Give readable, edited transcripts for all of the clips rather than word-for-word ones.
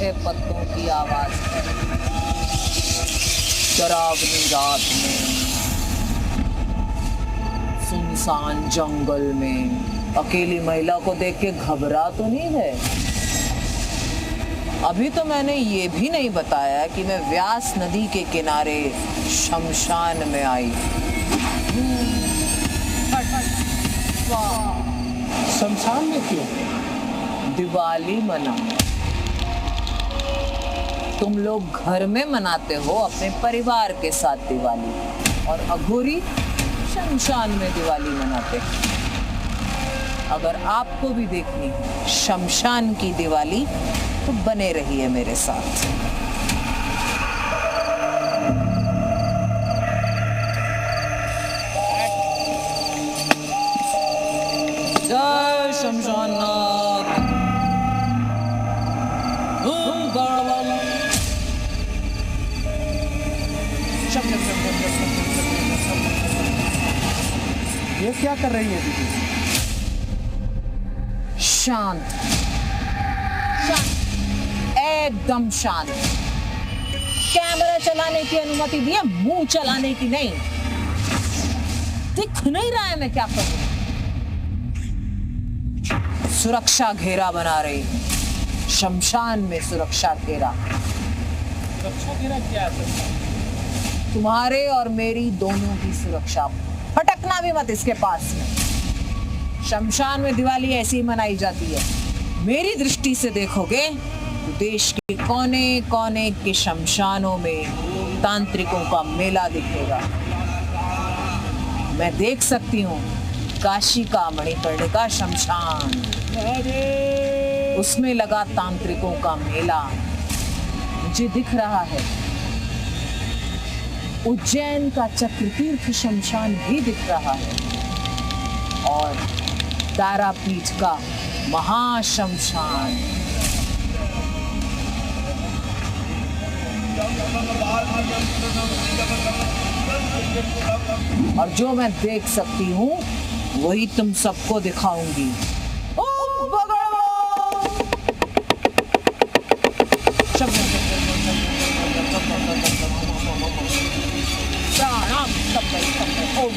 सूखे पत्तों की आवाज है। डरावनी रात में, सुनसान जंगल में अकेली महिला को देख के घबरा तो नहीं गए? अभी तो मैंने ये भी नहीं बताया कि मैं व्यास नदी के किनारे शमशान में आई। शमशान में क्यों? दिवाली मना। तुम लोग घर में मनाते हो अपने परिवार के साथ दिवाली, और अघोरी शमशान में दिवाली मनाते हैं। अगर आपको भी देखनी है शमशान की दिवाली तो बने रहिए मेरे साथ। जय शमशाननाथ। ये क्या कर रही है दीदी? शांत, शांत, एकदम शांत। कैमरा चलाने की अनुमति दी है, मुंह चलाने की नहीं। दिख नहीं रहा है मैं क्या करूं? सुरक्षा घेरा बना रही हूं, शमशान में सुरक्षा घेरा। सुरक्षा घेरा क्या है? तुम्हारे और मेरी दोनों की सुरक्षा। फटकना भी मत इसके पास में। शमशान में दिवाली ऐसी ही मनाई जाती है। मेरी दृष्टि से देखोगे तो देश के कोने कोने के शमशानों में तांत्रिकों का मेला दिखेगा। मैं देख सकती हूँ काशी का मणिकर्णिका शमशान, उसमें लगा तांत्रिकों का मेला मुझे दिख रहा है। उज्जैन का चक्रतीर्थ शमशान भी दिख रहा है, और तारापीठ का महाशमशान। और जो मैं देख सकती हूँ वही तुम सबको दिखाऊंगी। ओम भगवान! ओम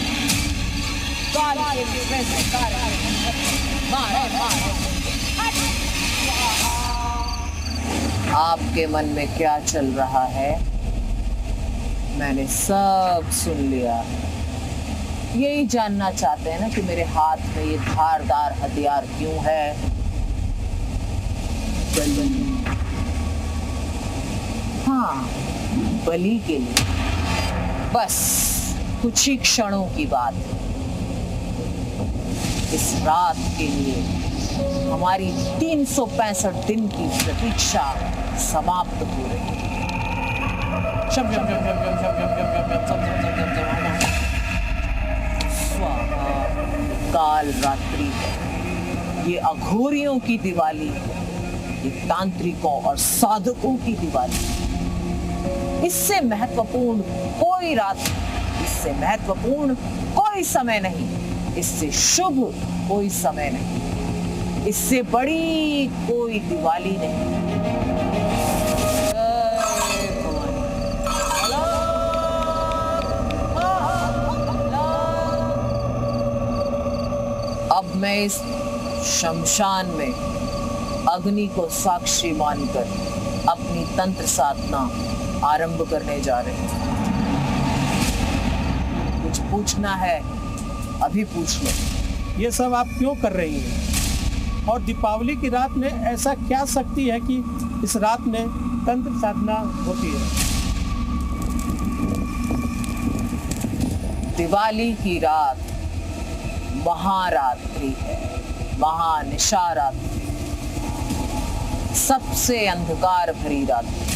आपके मन में क्या चल रहा है मैंने सब सुन लिया। यही जानना चाहते हैं ना कि मेरे हाथ में ये धारदार हथियार क्यों है? बलि। हाँ, बलि के लिए। बस कुछ ही क्षणों की बात है। इस रात के लिए हमारी 365 दिन की प्रतीक्षा समाप्त हो रही है। स्वाहा। काल रात्रि है, ये अघोरियों की दिवाली है, ये तांत्रिकों और साधकों की दिवाली। इससे महत्वपूर्ण कोई रात, इससे महत्वपूर्ण कोई समय नहीं, इससे शुभ कोई समय नहीं, इससे बड़ी कोई दिवाली नहीं। अब मैं इस शमशान में अग्नि को साक्षी मानकर अपनी तंत्र साधना आरंभ करने जा रहे हैं। कुछ पूछना है अभी पूछ लो। ये सब आप क्यों कर रही हैं? और दीपावली की रात में ऐसा क्या शक्ति है कि इस रात में तंत्र साधना होती है? दिवाली की रात महारात्रि है, महानिशारात्रि, सबसे अंधकार भरी रात्रि,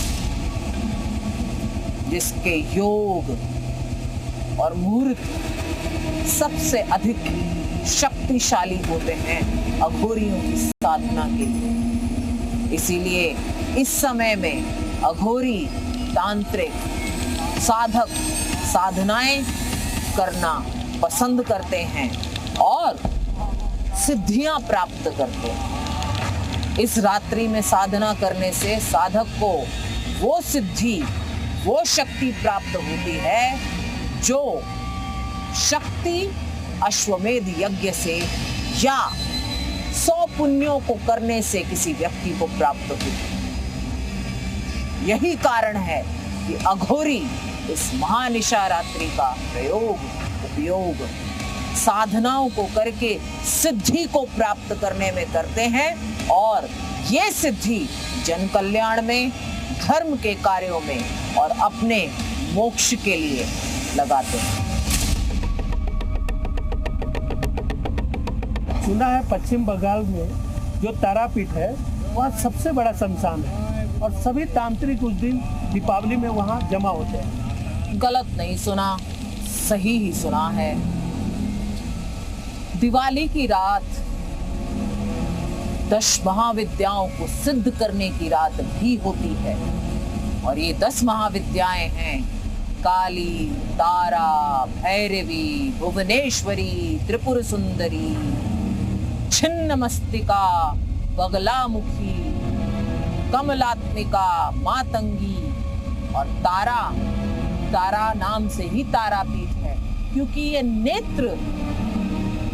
जिसके योग और मुहूर्त सबसे अधिक शक्तिशाली होते हैं अघोरियों की साधना के लिए। इसीलिए इस समय में अघोरी तांत्रिक साधक साधनाएं करना पसंद करते हैं और सिद्धियां प्राप्त करते हैं। इस रात्रि में साधना करने से साधक को वो सिद्धि, वो शक्ति प्राप्त होती है जो शक्ति अश्वमेध यज्ञ से या 100 पुण्यों को करने से किसी व्यक्ति को प्राप्त होती है। यही कारण है कि अघोरी इस महानिशा रात्रि का उपयोग साधनाओं को करके सिद्धि को प्राप्त करने में करते हैं और ये सिद्धि जन कल्याण में, धर्म के कार्यों में और अपने मोक्ष के लिए लगाते हैं। सुना है पश्चिम बंगाल में जो तारापीठ है वहाँ सबसे बड़ा शमशान है और सभी तांत्रिक उस दिन दीपावली में वहाँ जमा होते हैं। गलत नहीं सुना, सही ही सुना है। दिवाली की रात 10 महाविद्याओं को सिद्ध करने की रात भी होती है और ये 10 महाविद्याएं हैं काली, तारा, भैरवी, भुवनेश्वरी, त्रिपुर सुंदरी, छिन्नमस्तिका, बगलामुखी, कमलात्मिका, मातंगी और तारा नाम से ही तारापीठ है क्योंकि ये नेत्र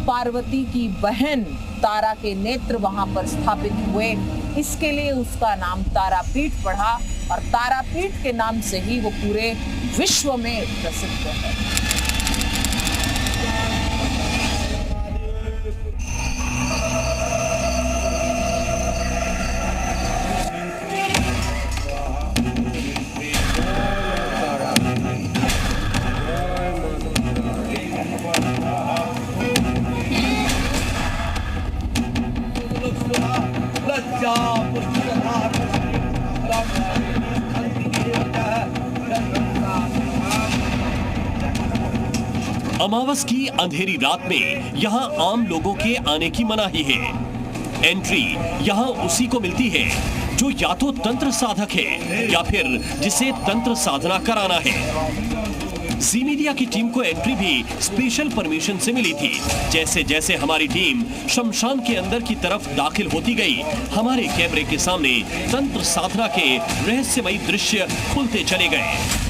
पार्वती की बहन तारा के नेत्र वहां पर स्थापित हुए, इसके लिए उसका नाम तारापीठ पड़ा और तारापीठ के नाम से ही वो पूरे विश्व में प्रसिद्ध है। अमावस की अंधेरी रात में यहाँ आम लोगों के आने की मनाही है। एंट्री यहाँ उसी को मिलती है जो या तो तंत्र साधक है या फिर जिसे तंत्र साधना कराना है। जी मीडिया की टीम को एंट्री भी स्पेशल परमिशन से मिली थी। जैसे जैसे हमारी टीम शमशान के अंदर की तरफ दाखिल होती गई, हमारे कैमरे के सामने तंत्र साधना के रहस्यमयी दृश्य खुलते चले गए।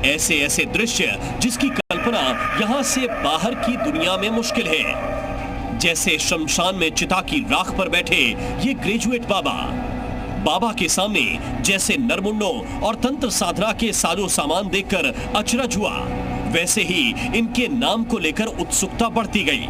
ऐसे ऐसे दृश्य जिसकी कल्पना यहाँ से बाहर की दुनिया में मुश्किल है। जैसे शमशान में चिता की राख पर बैठे ये ग्रेजुएट बाबा के सामने जैसे नरमुंडों और तंत्र साधना के साजो सामान देखकर अचरज हुआ, वैसे ही इनके नाम को लेकर उत्सुकता बढ़ती गई।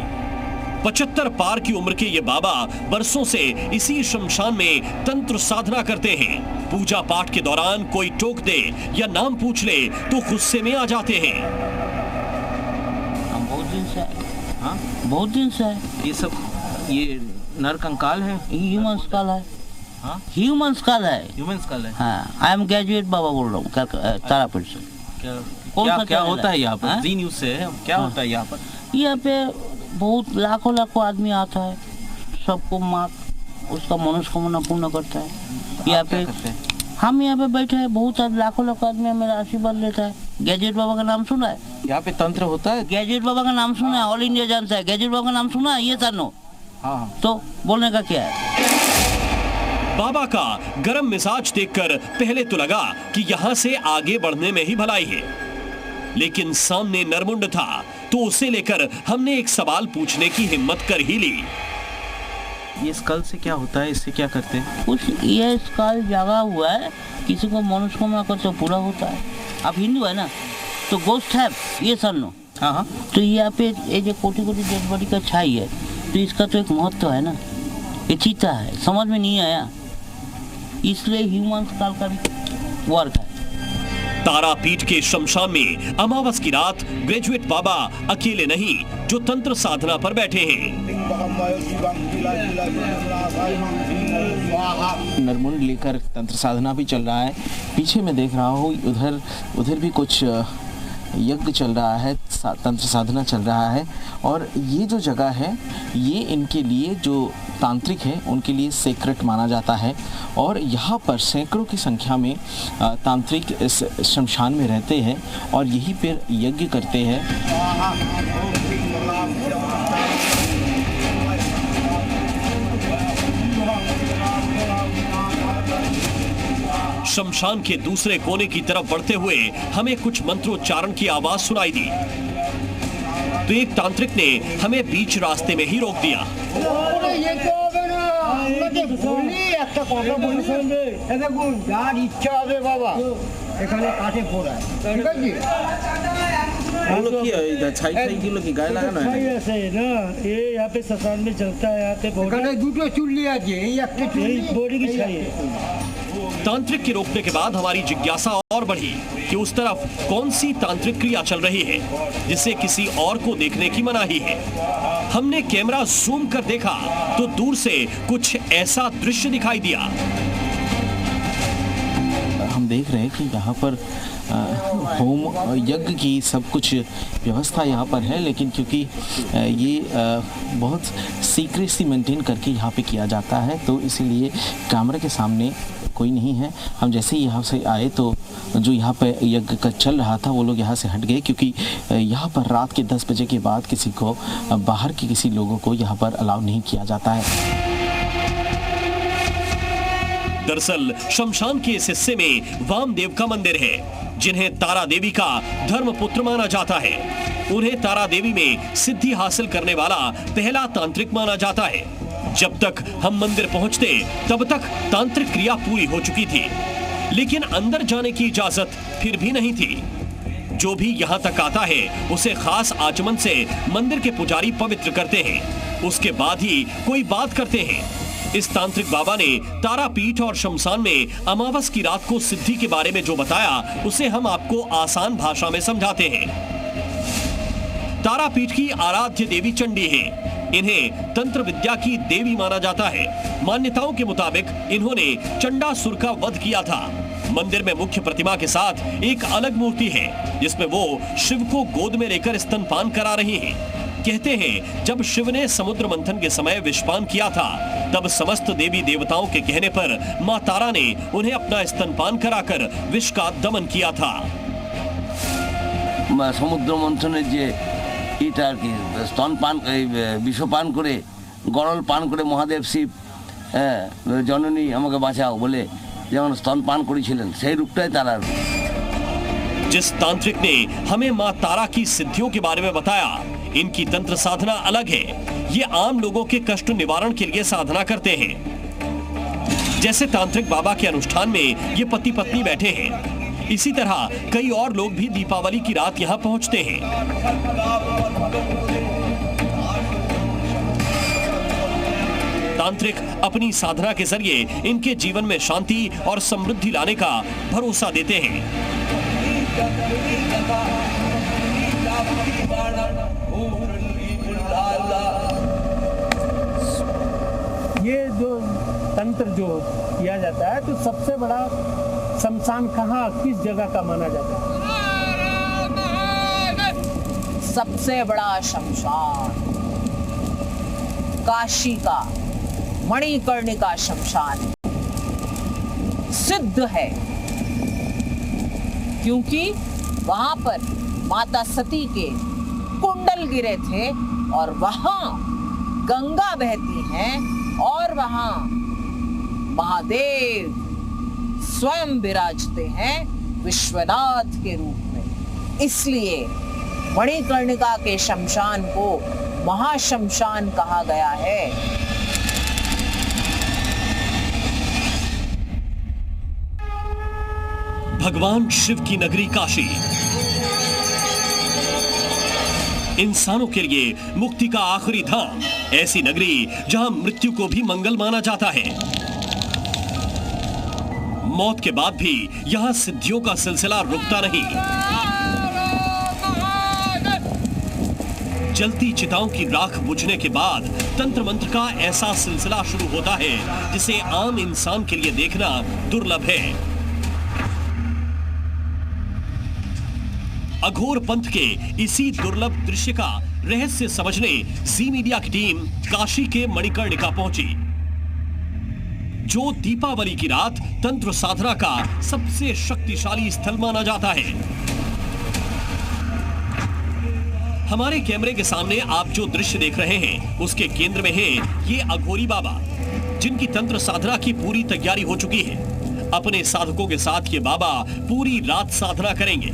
75 पार की उम्र के ये बाबा बरसों से इसी शमशान में तंत्र साधना करते हैं। पूजा पाठ के दौरान कोई टोक दे या नाम पूछ ले तो गुस्से में आ जाते हैं। हम बहुत दिन से है ये नर कंकाल है, ह्यूमन स्कल है। हाँ? ह्यूमन स्कल है। हाँ, आई एम ग्रेजुएट बाबा बोल रहा हूँ तारापीठ से। क्या होता है यहाँ पर? जी न्यूज़ से है। क्या होता है यहाँ पर? यहाँ पे बहुत लाखों आदमी आता है, सबको माँ उसका मनोकामना पूर्ण करता है। यहाँ पे हम यहाँ पे बैठे हैं, बहुत लाखों आदमी मेरा आशीर्वाद लेता है। ग्रेजुएट बाबा का नाम सुना है? यहाँ पे तंत्र होता है? ग्रेजुएट बाबा का नाम सुना है, ऑल इंडिया जानता है। ग्रेजुएट बाबा का नाम सुना है? ये नो। हाँ। तो बोलने का क्या है? बाबा का गरम मिजाज देखकर पहले तो लगा कि यहाँ से आगे बढ़ने में ही भलाई है, लेकिन सामने नरमुंड था तो उसे लेकर हमने एक सवाल पूछने की हिम्मत कर ही ली। ये स्कल से क्या होता है? इससे क्या करते हैं? कुछ ये स्कल जगा हुआ है, किसी को मनोकामना कर तो पूरा होता है। आप हिंदू है ना, तो गोस्ट है ये नो। हाँ। तो यहाँ पे ये जो कोटि डेड बॉडी का छाई है, तो इसका तो एक महत्व है ना। ये चीता है, समझ में नहीं आया, इसलिए ह्यूमन स्कल का भी वर्क है। तारापीठ के शमशान में अमावस की रात ग्रेजुएट बाबा अकेले नहीं जो तंत्र साधना पर बैठे हैं। नरमुंड लेकर तंत्र साधना भी चल रहा है। पीछे मैं देख रहा हूँ उधर भी कुछ यज्ञ चल रहा है, तंत्र साधना चल रहा है। और ये जो जगह है ये इनके लिए जो तांत्रिक है उनके लिए सेक्रेट माना जाता है। और यहाँ पर सैकड़ों की संख्या में तांत्रिक इस शमशान में रहते हैं और यहीं पर यज्ञ करते हैं। शमशान के दूसरे कोने की तरफ बढ़ते हुए हमें कुछ मंत्रोच्चारण की आवाज सुनाई दी, तो एक तांत्रिक ने हमें बीच रास्ते में ही रोक दिया। একটা কথা বলি শুনবে, দেখুন যার ইচ্ছা হবে বাবা এখানে কাঠে পোড়ায়, ঠিক আছে? बोलो कि इधर छाई छाई किलो की गाय लगाना है। ऐसे है ना, ये यहाँ पे शमशान में चलता है, यहाँ पे এখানে দুটো চুল্লি আছে, এই একটা চুল্লি बॉडी की छाई है। तांत्रिक के रोकने के बाद हमारी जिज्ञासा और बढ़ी कि उस तरफ कौन सी तांत्रिक क्रिया चल रही है जिसे किसी और को देखने की मनाही है। हमने कैमरा जूम कर देखा तो दूर से कुछ ऐसा दृश्य दिखाई दिया। हम देख रहे हैं कि यहाँ पर होम यज्ञ की सब कुछ व्यवस्था यहाँ पर है, लेकिन क्योंकि ये बहुत सीक्रेसी मेंटेन करके यहाँ पे किया जाता है, तो इसीलिए कैमरे के सामने कोई नहीं है। हम जैसे ही यहाँ से आए तो जो यहाँ पे यज्ञ का चल रहा था वो लोग यहाँ से हट गए, क्योंकि यहाँ पर रात के 10 बजे के बाद किसी को बाहर के किसी लोगों को यहाँ पर अलाउ नहीं किया जाता है। दरअसल शमशान के इस हिस्से में वामदेव का मंदिर है, जिन्हें तारा देवी का धर्मपुत्र माना जाता है। उन्हें तारा देवी में सिद्धि हासिल करने वाला पहला तांत्रिक माना जाता है। जब तक हम मंदिर पहुंचते तब तक तांत्रिक क्रिया पूरी हो चुकी थी, लेकिन अंदर जाने की इजाजत फिर भी नहीं थी। जो भी यहाँ तक आता है उसे खास आचमन से मंदिर के पुजारी पवित्र करते हैं, उसके बाद ही कोई बात करते हैं। इस तांत्रिक बाबा ने तारापीठ और शमशान में अमावस की रात को सिद्धि के बारे में जो बताया उसे हम आपको आसान भाषा में समझाते हैं। तारापीठ की आराध्य देवी चंडी है। इन्हें तंत्र विद्या की देवी माना जाता है। मान्यताओं के मुताबिक इन्होंने चंडासुर का वध किया था। मंदिर में मुख्य प्रतिमा के साथ एक अलग मूर्ति है जिसमें वो शिव को गोद में लेकर स्तनपान करा रही हैं। कहते हैं जब शिव ने समुद्र मंथन के समय विषपान किया था तब समस्त देवी देवताओं के कहने पर मां तारा ने उन्हें अपना स्तनपान कराकर विष का दमन किया था। समुद्र मंथन जे এটা আর কি স্তনপান বিষপান করে গরল পান করে মহাদেব শিব জননী আমাকে বাঁচাও বলে যেমন স্তনপান করেছিলেন সেই রূপটাই তারার। जिस तांत्रिक ने हमें मां तारा की सिद्धियों के बारे में बताया, इनकी तंत्र साधना अलग है। ये आम लोगों के कष्ट निवारण के लिए साधना करते हैं। जैसे तांत्रिक बाबा के अनुष्ठान में ये पति पत्नी बैठे हैं, इसी तरह कई और लोग भी दीपावली की रात यहाँ पहुंचते हैं। तांत्रिक अपनी साधना के जरिए इनके जीवन में शांति और समृद्धि लाने का भरोसा देते हैं। ये जो तंत्र जो किया जाता है, तो सबसे बड़ा शमशान कहाँ किस जगह का माना जाता है? सबसे बड़ा शमशान काशी का मणिकर्णिका शमशान सिद्ध है, क्योंकि वहां पर माता सती के कुंडल गिरे थे और वहां गंगा बहती है और वहां महादेव स्वयं विराजते हैं विश्वनाथ के रूप में। इसलिए मणिकर्णिका के शमशान को महाशमशान कहा गया है। भगवान शिव की नगरी काशी इंसानों के लिए मुक्ति का आखिरी धाम, ऐसी नगरी जहां मृत्यु को भी मंगल माना जाता है। मौत के बाद भी यहां सिद्धियों का सिलसिला रुकता नहीं। जलती चिताओं की राख बुझने के बाद तंत्र मंत्र का ऐसा सिलसिला शुरू होता है जिसे आम इंसान के लिए देखना दुर्लभ है। अघोर पंथ के इसी दुर्लभ दृश्य का रहस्य समझने जी मीडिया की टीम काशी के मणिकर्णिका पहुंची, जो दीपावली की रात तंत्र साधना का सबसे शक्तिशाली स्थल माना जाता है। हमारे कैमरे के सामने आप जो दृश्य देख रहे हैं उसके केंद्र में है ये अघोरी बाबा, जिनकी तंत्र साधना की पूरी तैयारी हो चुकी है। अपने साधकों के साथ ये बाबा पूरी रात साधना करेंगे।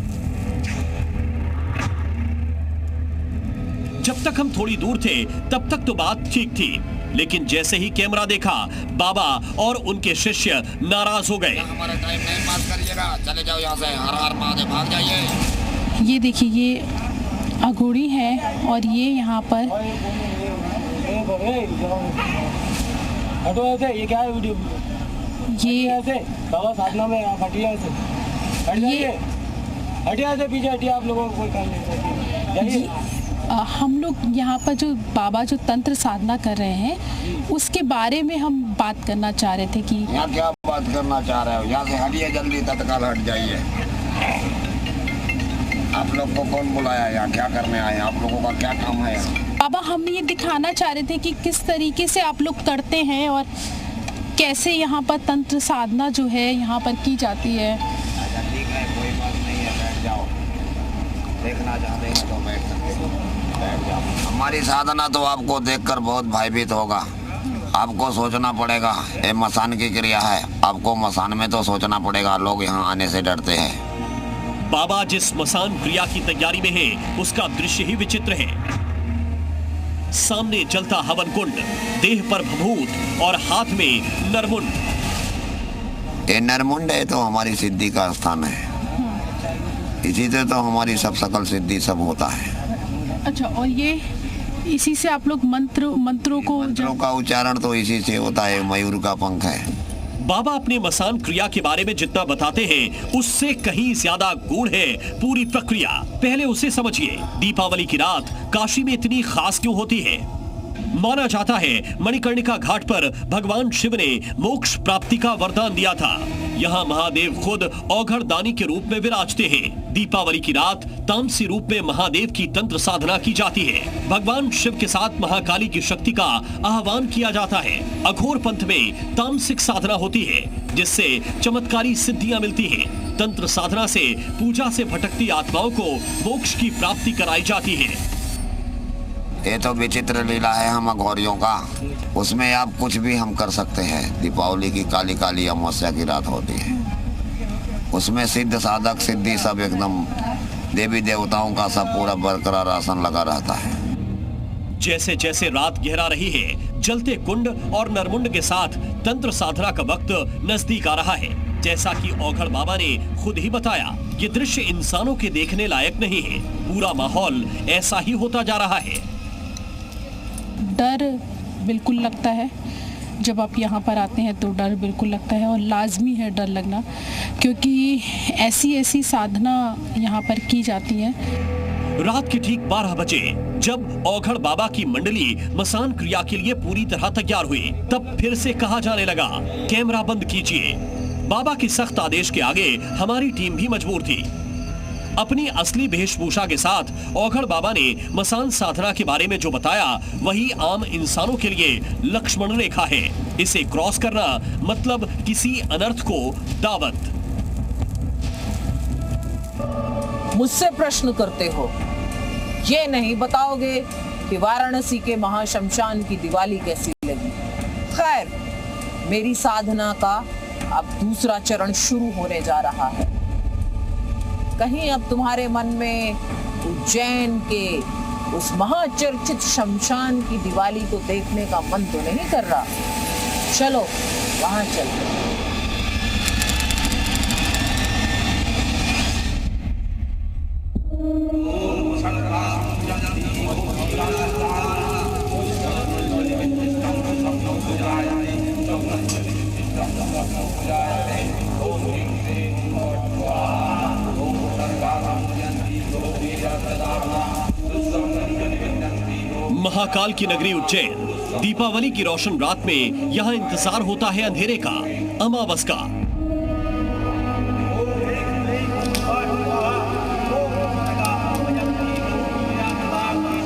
जब तक हम थोड़ी दूर थे तब तक तो बात ठीक थी, लेकिन जैसे ही कैमरा देखा बाबा और उनके शिष्य नाराज हो गए। हमारा टाइम नहीं पास करिएगा, चले जाओ यहाँ से, हर हर महादेव, भाग जाइए। ये देखिए, ये अघोरी है और ये यहाँ पर ये क्या है वीडियो? ये ऐसे बाबा साधना में आप हटिए, ऐसे हट जाइए, हटिए ऐसे पीछे हटिए, आप लोगों को कोई काम नहीं जाइए। हम लोग यहाँ पर जो बाबा जो तंत्र साधना कर रहे हैं उसके बारे में हम बात करना चाह रहे थे कि यहाँ क्या बात करना चाह रहे हो? यहाँ से हटिए, जल्दी तत्काल हट जाइए। आप लोग को कौन बुलाया यहाँ? क्या करने आए? आप लोगों का क्या काम है यहाँ? बाबा हम ये दिखाना चाह रहे थे कि किस तरीके से आप लोग करते हैं और कैसे यहाँ पर तंत्र साधना जो है यहाँ पर की जाती है। अच्छा ठीक है, कोई बात नहीं है, बैठ जाओ। देखना चाहते हैं तो बैठ सकते हो, बैठ जाओ। हमारी साधना तो आपको देखकर बहुत भयभीत होगा। आपको सोचना पड़ेगा, ये मसान की क्रिया है, आपको मसान में तो सोचना पड़ेगा। लोग यहाँ आने से डरते हैं। बाबा जिस मसान क्रिया की तैयारी में है उसका दृश्य ही विचित्र है। सामने जलता हवन कुंड, देह पर भभूत और हाथ में नरमुंड। ये नरमुंड है तो हमारी सिद्धि का स्थान है, इसी से तो हमारी सब सकल सिद्धि सब होता है। अच्छा, और ये इसी से आप लोग मंत्रों का उच्चारण तो इसी से होता है। मयूर का पंख है। बाबा अपने मसान क्रिया के बारे में जितना बताते हैं उससे कहीं ज्यादा गूढ़ है पूरी प्रक्रिया। पहले उसे समझिए, दीपावली की रात काशी में इतनी खास क्यों होती है? माना जाता है मणिकर्णिका घाट पर भगवान शिव ने मोक्ष प्राप्ति का वरदान दिया था। यहाँ महादेव खुद औघड़ दानी के रूप में विराजते हैं। दीपावली की रात तामसी रूप में महादेव की तंत्र साधना की जाती है। भगवान शिव के साथ महाकाली की शक्ति का आह्वान किया जाता है। अघोर पंथ में तामसिक साधना होती है जिससे चमत्कारी सिद्धियां मिलती हैं। तंत्र साधना से पूजा से भटकती आत्माओं को मोक्ष की प्राप्ति कराई जाती है। ये तो विचित्र लीला है हम अघोरियों का, उसमें आप कुछ भी हम कर सकते हैं। दीपावली की काली काली अमावस्या की रात होती है, उसमें सिद्ध साधक सिद्धि सब एकदम देवी देवताओं का सब पूरा बरकरार आसन लगा रहता है। जैसे जैसे रात गहरा रही है, जलते कुंड और नरमुंड के साथ तंत्र साधना का वक्त नजदीक आ रहा है। जैसा कि औघड़ बाबा ने खुद ही बताया, ये दृश्य इंसानों के देखने लायक नहीं है। पूरा माहौल ऐसा ही होता जा रहा है। डर बिल्कुल लगता है, जब आप यहाँ पर आते हैं तो डर बिल्कुल लगता है और लाजमी है डर लगना, क्योंकि ऐसी साधना यहाँ पर की जाती है। रात के ठीक 12 बजे जब औघड़ बाबा की मंडली मसान क्रिया के लिए पूरी तरह तैयार हुई, तब फिर से कहा जाने लगा, कैमरा बंद कीजिए। बाबा के सख्त आदेश के आगे हमारी टीम भी मजबूर थी। अपनी असली वेशभूषा के साथ औघड़ बाबा ने मसान साधना के बारे में जो बताया वही आम इंसानों के लिए लक्ष्मण रेखा है। इसे क्रॉस करना मतलब किसी अनर्थ को दावत। मुझसे प्रश्न करते हो, ये नहीं बताओगे कि वाराणसी के महाशमशान की दिवाली कैसी लगी। खैर, मेरी साधना का अब दूसरा चरण शुरू होने जा रहा है। कहीं अब तुम्हारे मन में उज्जैन के उस महाचर्चित शमशान की दिवाली को देखने का मन तो नहीं कर रहा? चलो वहां चलते हैं। महाकाल की नगरी उज्जैन, दीपावली की रोशन रात में यहाँ इंतजार होता है अंधेरे का, अमावस का।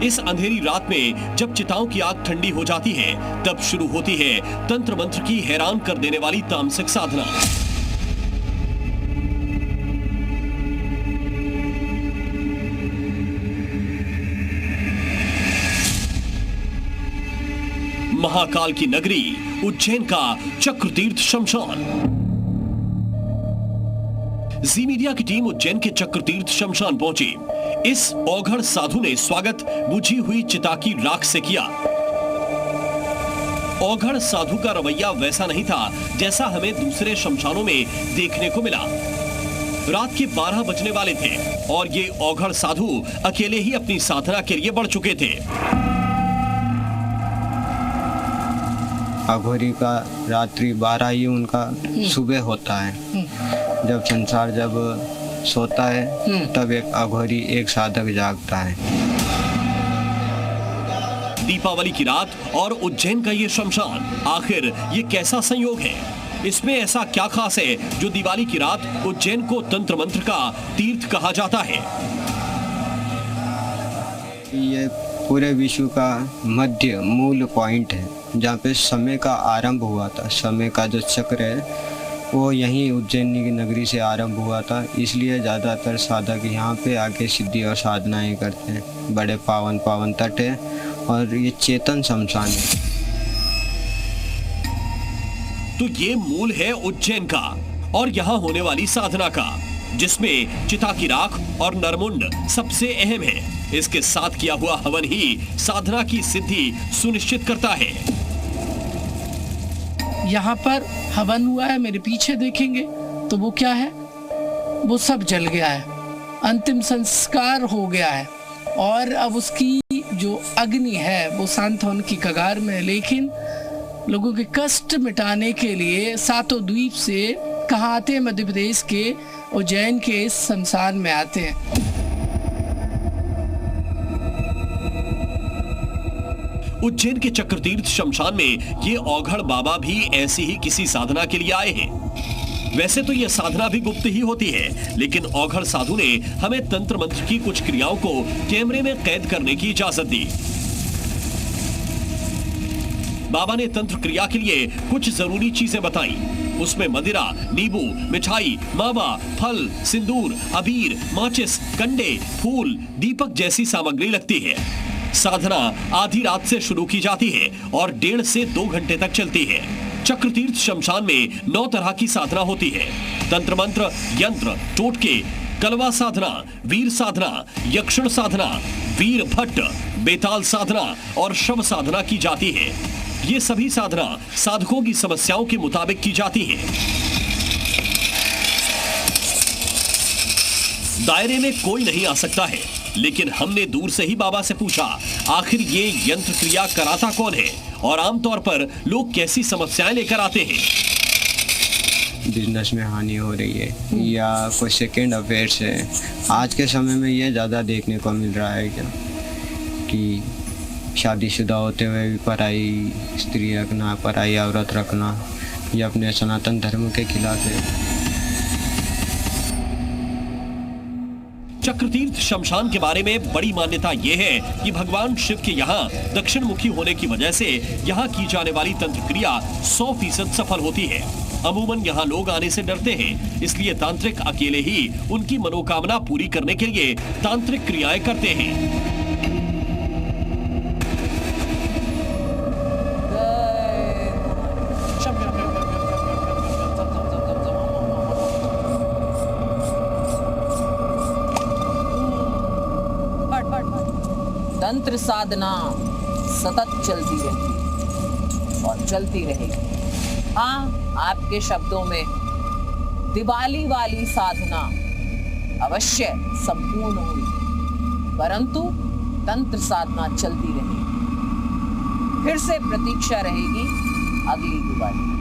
इस अंधेरी रात में जब चिताओं की आग ठंडी हो जाती है, तब शुरू होती है तंत्र मंत्र की हैरान कर देने वाली तामसिक साधना। महाकाल की नगरी उज्जैन का चक्रतीर्थ शमशान। जी मीडिया की टीम उज्जैन के चक्रतीर्थ शमशान पहुंची। इस औघड़ साधु ने स्वागत बुझी हुई चिता की राख से किया। औघड़ साधु का रवैया वैसा नहीं था जैसा हमें दूसरे शमशानों में देखने को मिला। रात के 12 बजने वाले थे और ये औघड़ साधु अकेले ही अपनी साधना के लिए बढ़ चुके थे। अघोरी का रात्रि 12 ही उनका सुबह होता है। जब संसार जब सोता है तब एक अघोरी एक साधक जागता है। दीपावली की रात और उज्जैन का ये शमशान, आखिर ये कैसा संयोग है? इसमें ऐसा क्या खास है जो दिवाली की रात उज्जैन को तंत्र मंत्र का तीर्थ कहा जाता है? ये पूरे विश्व का मध्य मूल पॉइंट है जहाँ पे समय का आरंभ हुआ था। समय का जो चक्र है वो यहीं उज्जैनी नगरी से आरंभ हुआ था, इसलिए ज़्यादातर साधक यहाँ पे आके सिद्धि और साधनाएं करते हैं। बड़े पावन पावन तट है और ये चेतन शमशान है। तो ये मूल है उज्जैन का और यहाँ होने वाली साधना का, जिसमें चिता की राख और नरमुंड सबसे अहम है। इसके साथ किया हुआ हवन ही साधना की सिद्धि सुनिश्चित करता है। यहाँ पर हवन हुआ है, मेरे पीछे देखेंगे तो वो क्या है, वो सब जल गया है, अंतिम संस्कार हो गया है और अब उसकी जो अग्नि है वो शांत होने की कगार में है। लेकिन लोगों के कष्ट मिटाने के लिए सातों द्वीप से कहाँ आते हैं? मध्य प्रदेश के उज्जैन के इस शमशान में आते हैं। उज्जैन के चक्रतीर्थ शमशान में ये औघड़ बाबा भी ऐसी ही किसी साधना के लिए आए हैं। वैसे तो ये साधना भी गुप्त ही होती है, लेकिन औघड़ साधु ने हमें तंत्र मंत्र की कुछ क्रियाओं को कैमरे में कैद करने की इजाजत दी। बाबा ने तंत्र क्रिया के लिए कुछ जरूरी चीजें बताई। उसमें मदिरा, नींबू, मिठाई, मावा, फल, सिंदूर, अबीर, माचिस, कंडे, फूल, दीपक जैसी सामग्री लगती है। साधना आधी रात से शुरू की जाती है और 1.5 से 2 घंटे तक चलती है। चक्रतीर्थ शमशान में 9 तरह की साधना होती है। तंत्र मंत्र, यंत्र, टोटके, कलवा साधना, वीर साधना, यक्षण साधना, वीर भट्ट, बेताल साधना और शव साधना की जाती है। ये सभी साधना साधकों की समस्याओं के मुताबिक की जाती है। दायरे में कोई नहीं आ सकता है, लेकिन हमने दूर से ही बाबा से पूछा आखिर ये यंत्र क्रिया कराता कौन है और आमतौर पर लोग कैसी समस्याएं लेकर आते हैं। बिजनेस में हानि हो रही है या कोई सेकेंड अफेयर्स है। आज के समय में ये ज़्यादा देखने को मिल रहा है क्या कि शादीशुदा होते हुए भी पराई स्त्री रखना, पराई औरत रखना, ये अपने सनातन धर्म के खिलाफ है। चक्रतीर्थ शमशान के बारे में बड़ी मान्यता यह है कि भगवान शिव के यहाँ दक्षिण मुखी होने की वजह से यहाँ की जाने वाली तंत्र क्रिया 100% सफल होती है। अमूमन यहाँ लोग आने से डरते हैं, इसलिए तांत्रिक अकेले ही उनकी मनोकामना पूरी करने के लिए तांत्रिक क्रियाएं करते हैं। तंत्र साधना सतत चलती रहती और चलती रहेगी। हाँ, आपके शब्दों में दिवाली वाली साधना अवश्य संपूर्ण हुई, परंतु तंत्र साधना चलती रहेगी। फिर से प्रतीक्षा रहेगी अगली दिवाली।